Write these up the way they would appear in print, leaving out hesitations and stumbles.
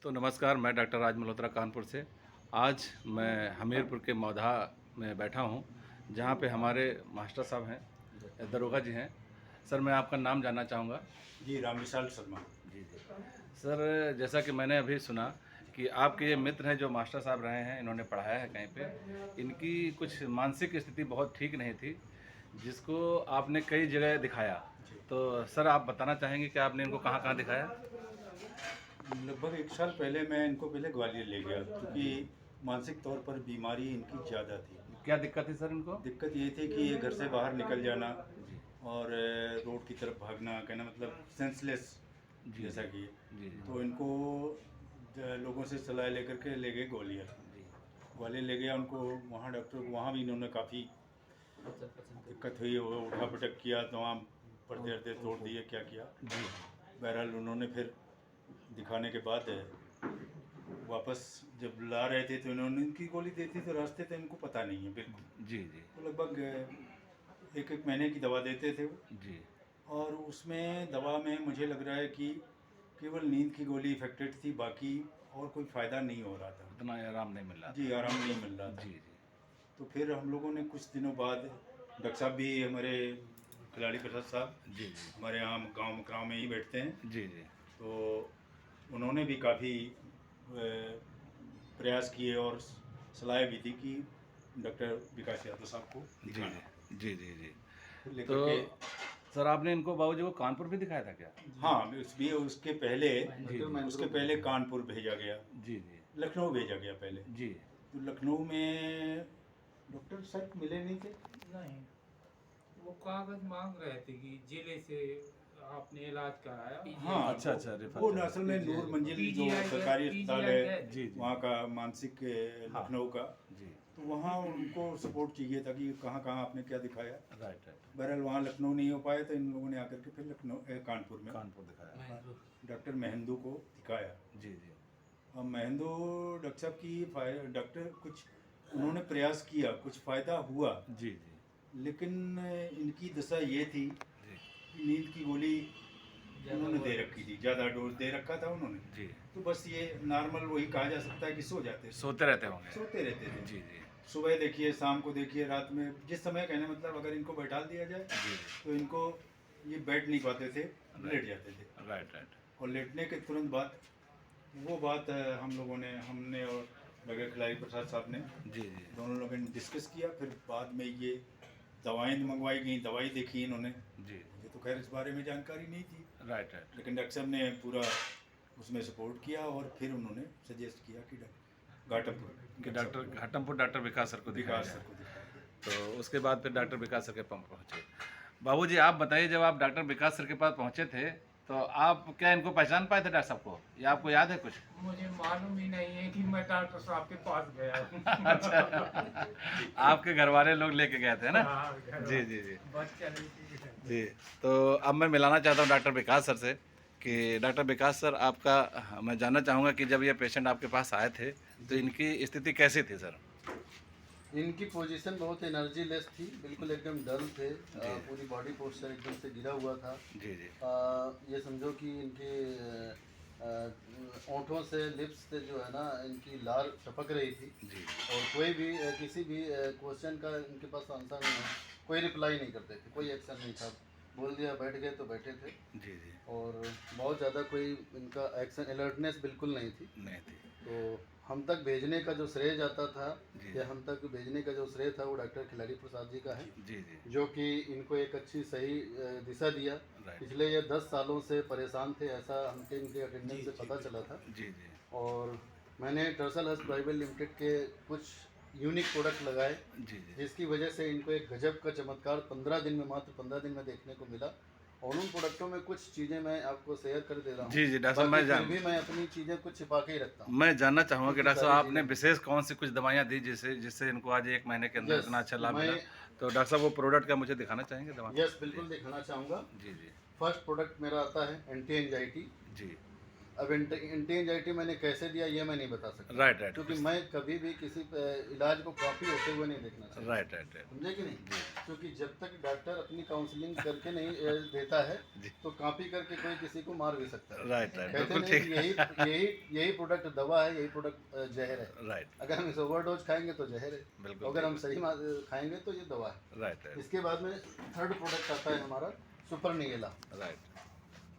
तो नमस्कार, मैं डॉक्टर राज मल्होत्रा कानपुर से। आज मैं हमीरपुर के मौधा में बैठा हूँ, जहाँ पे हमारे मास्टर साहब हैं, दरोगा जी हैं। सर, मैं आपका नाम जानना चाहूँगा। जी, रामविशाल शर्मा। जी जी। सर, जैसा कि मैंने अभी सुना कि आपके ये मित्र हैं जो मास्टर साहब रहे हैं, इन्होंने पढ़ाया है कहीं पे, इनकी कुछ मानसिक स्थिति बहुत ठीक नहीं थी, जिसको आपने कई जगह दिखाया। जी, तो सर, आप बताना चाहेंगे कि आपने इनको कहाँ-कहाँ दिखाया? लगभग 1 साल पहले मैं इनको पहले ग्वालियर ले गया, क्योंकि मानसिक तौर पर बीमारी इनकी ज़्यादा थी। क्या दिक्कत थी सर इनको? दिक्कत ये थी कि ये घर से बाहर निकल जाना जी। और रोड की तरफ भागना, कहना मतलब सेंसलेस जी, जैसा जी। कि। जी, जी। तो इनको लोगों से सलाह लेकर के ले गए ग्वालियर। जी। ग्वालियर ले गया उनको, वहाँ डॉक्टर को, वहाँ भी इन्होंने काफ़ी दिक्कत हुई, वो उठा पटक किया, तमाम पर्दे अर्दे तोड़ दिए, क्या किया। जी। बहरहाल उन्होंने फिर दिखाने के बाद वापस जब ला रहे थे तो इन्होंने इनकी गोली दी थी, तो रास्ते तो इनको पता नहीं है बिल्कुल। जी, जी। तो लगभग 1-1 महीने की दवा देते थे वो, जी। और उसमें दवा में मुझे लग रहा है कि केवल नींद की गोली इफेक्टेड थी, बाकी और कोई फ़ायदा नहीं हो रहा था। उतना आराम नहीं मिल रहा जी, था। आराम नहीं मिल रहा था। जी, जी। तो फिर हम लोगों ने कुछ दिनों बाद, डॉक्टर साहब भी हमारे खिलाड़ी प्रसाद साहब जी, जी। हमारे यहाँ गाँव में ही बैठते हैं, जी, जी। तो उन्होंने भी काफ़ी प्रयास किए और सलाह भी दी कि डॉक्टर विकास यादव साहब को जी, दिखाना। जी। जी, जी। फिर तो लेकर के, सर, आपने इनको बाबूजी को कानपुर भी दिखाया था क्या? हाँ, उसके पहले, जी, जी। उसके पहले कानपुर भेजा गया, जी, जी। लखनऊ भेजा गया पहले। जी। तो लखनऊ में डॉक्टर साहब मिले नहीं थे। नहीं, वो कागज मांग रहे थे कि जिले से आपने इलाज कराया। हाँ, अच्छा, तो अच्छा, रेफर वो किया। असल में नूर मंजिल जो PGI सरकारी अस्पताल है, जी, जी। वहाँ का मानसिक हाँ। लखनऊ का, जी। तो वहाँ उनको सपोर्ट चाहिए था कि कहाँ आपने क्या दिखाया। Right, right. बहरहाल वहाँ लखनऊ नहीं हो पाए, तो इन लोगों ने आकर के फिर कानपुर में कानपुर दिखाया। डॉक्टर महेंदू को दिखाया। जी, जी। अब महेंदू डॉक्टर साहब की डॉक्टर कुछ उन्होंने प्रयास किया, कुछ फ़ायदा हुआ, जी, जी। लेकिन इनकी दशा ये थी जी। कि नींद की गोली उन्होंने दे रखी थी, ज़्यादा डोज दे रखा था उन्होंने। जी। तो बस ये नॉर्मल वही कहा जा सकता है कि सो जाते थे, सोते रहते होंगे। सोते रहते थे। जी, जी। सुबह देखिए, शाम को देखिए, रात में, जिस समय, कहने मतलब अगर इनको बैठा दिया जाए जी। तो इनको ये बैठ नहीं पाते थे, लेट जाते थे। Right, right. और लेटने के तुरंत बाद वो बात हमने और डॉक्टर खिलाड़ी प्रसाद साहब ने, जी, जी। दोनों लोगों ने डिस्कस किया। फिर बाद में ये दवाएं मंगवाई गई, दवाई देखी इन्होंने। जी। मुझे तो खैर इस बारे में जानकारी नहीं थी, राइट, राइट। लेकिन डॉक्टर साहब ने पूरा उसमें सपोर्ट किया, और फिर उन्होंने सजेस्ट किया कि घाटमपुर कि डॉक्टर घाटमपुर डॉक्टर विकास सर को दिखाया विकास सर जाए। को दिखाया। तो उसके बाद फिर डॉक्टर विकास सर के पास पहुँचे। बाबूजी, आप बताइए, जब आप डॉक्टर विकास सर के पास पहुँचे थे, तो आप क्या इनको पहचान पाए थे डॉक्टर साहब को, या आपको याद है कुछ? मुझे मालूम ही नहीं है कि मैं डॉक्टर साहब के पास गया हूँ। अच्छा। आपके घर वाले लोग लेके गए थे ना? हाँ, घर जी, जी, जी। बच्चा लेके गया। जी। तो अब मैं मिलाना चाहता हूँ डॉक्टर विकास सर से कि डॉक्टर विकास सर, आपका मैं जानना चाहूँगा कि जब ये पेशेंट आपके पास आए थे, तो इनकी स्थिति कैसी थी सर? इनकी पोजीशन बहुत एनर्जी लेस थी, बिल्कुल एकदम डल थे। पूरी बॉडी पोस्चर एकदम से गिरा हुआ था। जी, जी। ये समझो कि इनके होंठों से, लिप्स से जो है ना, इनकी लार टपक रही थी। जी। और कोई भी किसी भी क्वेश्चन का इनके पास आंसर नहीं है, कोई रिप्लाई नहीं करते थे, कोई एक्शन नहीं था। बोल दिया बैठ गए तो बैठे थे। जी, जी। और बहुत ज़्यादा कोई इनका एक्शन, अलर्टनेस बिल्कुल नहीं थी। नहीं थी। तो हम तक भेजने का जो श्रेय जाता था, जी। या हम तक भेजने का जो श्रेय था, वो डॉक्टर खिलाड़ी प्रसाद जी का है, जी, जी। जो कि इनको एक अच्छी सही दिशा दिया। राइट। पिछले ये 10 सालों से परेशान थे, ऐसा हमके इनके अटेंडेंस से पता चला था। जी, जी। और मैंने टर्सल हर्ष प्राइवेट लिमिटेड के कुछ यूनिक प्रोडक्ट लगाए, जी, जी। जिसकी वजह से इनको एक गजब का चमत्कार 15 दिन में, मात्र 15 दिन में देखने को मिला। और उन प्रोडक्टों में कुछ चीज़ें मैं आपको शेयर कर दे रहा हूँ। जी, जी, डॉक्टर साहब, बाकी फिर भी मैं अपनी चीज़ें कुछ छिपा के ही रखता हूँ। मैं जानना चाहूँगा कि क्योंकि डॉक्टर साहब, सारी आपने चीज़ें, विशेष कौन सी कुछ दवाइयाँ दी जिससे जिससे इनको आज 1 महीने के अंदर यस, इतना अच्छा लाभ मैं, मिला? तो डॉक्टर साहब, वो प्रोडक्ट का मुझे दिखाना चाहेंगे दवा? यस, बिल्कुल दिखाना चाहूँगा। जी, जी। फर्स्ट प्रोडक्ट मेरा आता है एंटी एंजाइटी। जी। अब एंटी एंजाइटी मैंने कैसे दिया ये मैं नहीं बता सकता, राइट, राइट। क्योंकि मैं कभी भी किसी इलाज को कॉपी होते हुए नहीं देखना चाहता। Right, right, right. समझे कि नहीं? जी। क्योंकि जब तक डॉक्टर अपनी काउंसलिंग करके नहीं देता है तो कॉपी करके कोई किसी को मार भी सकता है। राइट राइट, कहते बिल्कुल नहीं ठीक। कि यही प्रोडक्ट दवा है, यही प्रोडक्ट जहर है। राइट, अगर हम इस ओवरडोज खाएंगे तो जहर है, बिल्कुल अगर हम सही खाएंगे तो ये दवा है। राइट राइट इसके बाद में थर्ड प्रोडक्ट आता है हमारा सुपर निगेला। राइट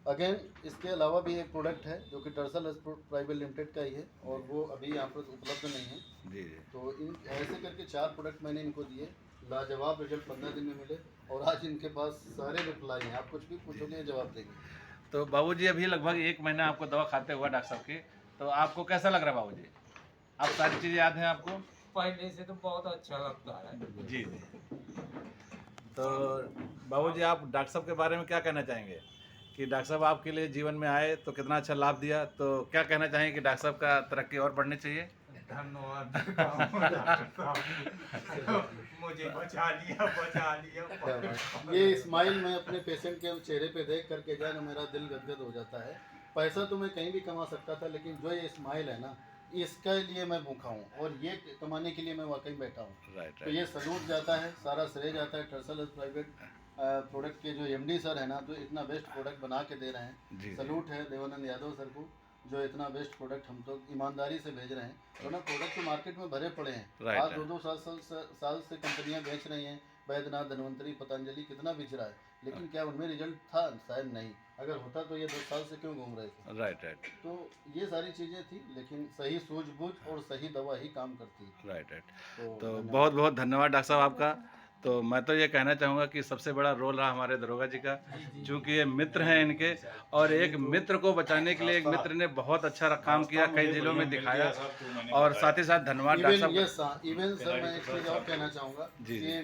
अगेन इसके अलावा भी एक प्रोडक्ट है जो कि टर्सल प्राइवेट लिमिटेड का ही है और वो अभी यहाँ पर उपलब्ध नहीं है। जी जी। तो इन ऐसे करके 4 प्रोडक्ट मैंने इनको दिए, लाजवाब रिजल्ट 15 दिन में मिले और आज इनके पास सारे रिप्लाई हैं। आप कुछ भी पूछोगे ये जवाब देंगे। तो बाबूजी अभी लगभग 1 महीना आपको दवा खाते हुआ डॉक्टर साहब की, तो आपको कैसा लग रहा है बाबूजी? आप सारी चीज़ें याद हैं आपको? पहले से तो बहुत अच्छा लगता है। जी जी। तो बाबूजी आप डॉक्टर साहब के बारे में क्या कहना चाहेंगे कि डॉक्टर साहब आपके लिए जीवन में आए तो कितना अच्छा लाभ दिया, तो क्या कहना चाहेंगे कि डॉक्टर साहब का तरक्की और बढ़नी चाहिए? धन्यवाद मुझे बचा लिया। ये स्माइल मैं अपने पेशेंट के चेहरे पे देख करके जो है ना मेरा दिल गदगद हो जाता है। पैसा तो मैं कहीं भी कमा सकता था, लेकिन जो ये स्माइल है ना इसके लिए मैं भूखा हूँ और ये कमाने के लिए मैं वाकई बैठा हूँ। राइट तो ये सलूट जाता है, सारा श्रेय जाता है टर्सल प्राइवेट प्रोडक्ट के जो एमडी सर है ना, जो इतना बेस्ट प्रोडक्ट बना के दे रहे हैं। जी। सलूट है देवानंद यादव सर को जो इतना बेस्ट प्रोडक्ट हम तो ईमानदारी से भेज रहे हैं। तो ना प्रोडक्ट तो मार्केट में भरे पड़े हैं, Right, आज right. 2-2 साल से कंपनियां बेच रही हैं। वैद्यनाथ, धन्वंतरी, पतंजलि कितना बिच रहा है, लेकिन क्या उनमें रिजल्ट था? शायद नहीं। अगर होता तो ये 2 साल से क्यों घूम रहे थे? राइट राइट तो ये सारी चीज़ें थी, लेकिन सही सूझबूझ और सही दवा ही काम करती है। Right right. तो तो धन्यवाद। बहुत बहुत धन्यवाद डॉक्टर साहब आपका। तो मैं तो ये कहना चाहूँगा कि सबसे बड़ा रोल रहा हमारे दरोगा जी का, चूँकि ये मित्र हैं इनके, और एक मित्र को बचाने के लिए एक मित्र ने बहुत अच्छा काम किया, कई जिलों में दिखाया, और साथ ही साथ धन्यवाद डॉक्टर साहब। इवन सर मैं एक चीज़ और कहना चाहूँगा जी, जी। कि